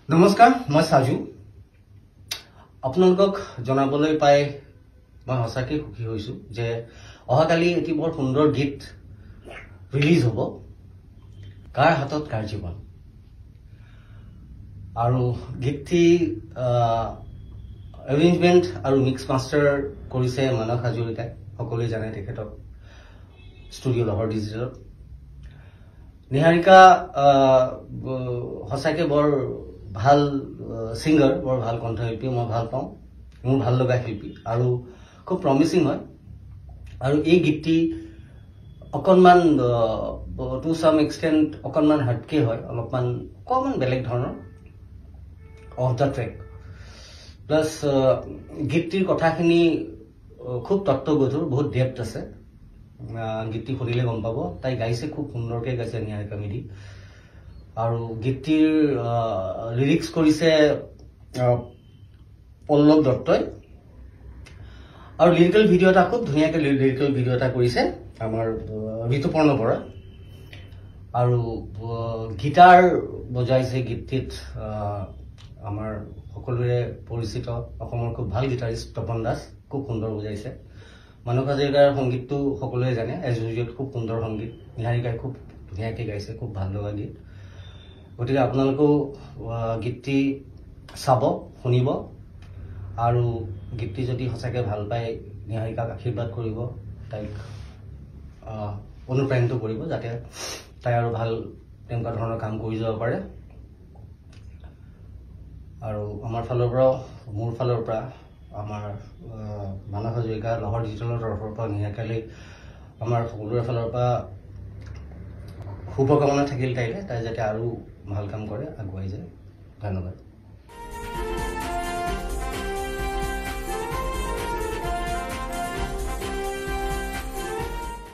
নমস্কাৰ মই সাজু আপোনালোকক জনাবলৈ পাই মই হসাকে খুশি হৈছো যে অহাকালি এটি বৰ সুন্দৰ গীত ৰিলিজ হ'ব কাৰ হাতত কাৰ জীৱন আৰু গীতটি এৰেঞ্জমেন্ট আৰু মিক্স মাষ্টাৰ কৰিছে মানস হাজৰিকাই সকলোৱে জানে তেখেতক ষ্টুডিঅ লহৰ ডিজিটেল নিহাৰিকা হসাকে বৰ ভাল সিঙ্গাৰ বৰ ভাল কণ্ঠশিল্পী মই ভাল পাওঁ মোৰ ভাল লগা শিল্পী আৰু খুব প্ৰমিসিং হয় আৰু এই গীতটি অকনমান টু সাম এক্সটেন্ট অকনমান হটকে হয় অলপমান বেলেগ ধৰণৰ অফ দা ট্ৰেক প্লাস গীতটিৰ কথাখিনি খুব তত্ত্বগধুৰ বহুত ডেপথ আছে গীতটি শুনিলে গম পাব তাই গাইছে খুব সুন্দৰকৈ গাইছে নিহাৰিকা মেধি আৰু গীতটিৰ লিৰিক্স কৰিছে পল্লৱ দত্তই আৰু লিৰিকেল ভিডিও এটা খুব ধুনীয়াকৈ লিৰিকেল ভিডিও এটা কৰিছে আমাৰ ঋতুপৰ্ণ বৰা আৰু গিটাৰ বজাইছে গীতটিত আমাৰ সকলোৰে পৰিচিত অসমৰ খুব ভাল গিটাৰিষ্ট তপন দাস খুব সুন্দৰ বজাইছে মানস হাজৰিকাৰ সংগীতটো সকলোৱে জানে এজ ইউজুৱেল খুব সুন্দৰ সংগীত নিহাৰিকাই খুব ধুনীয়াকৈ গাইছে খুব ভাল লগা গীত গতিকে আপোনালোকেও গীতটি চাব শুনিব আৰু গীতটি যদি সঁচাকৈ ভাল পায় নিহাৰিকাক আশীৰ্বাদ কৰিব তাইক অনুপ্ৰাণিত কৰিব যাতে তাই আৰু ভাল তেনেকুৱা ধৰণৰ কাম কৰি যাব পাৰে আৰু আমাৰ ফালৰ পৰা মোৰ ফালৰ পৰা আমাৰ মানস হাজৰিকা লহৰ ডিজিটেলৰ তৰফৰ পৰা নিহাৰিকালৈ আমাৰ সকলোৰে ফালৰ পৰা শুভকামনা থাকিল তাইলে তাই যাতে আৰু ভাল কাম কৰে আগুৱাই যায় ধন্যবাদ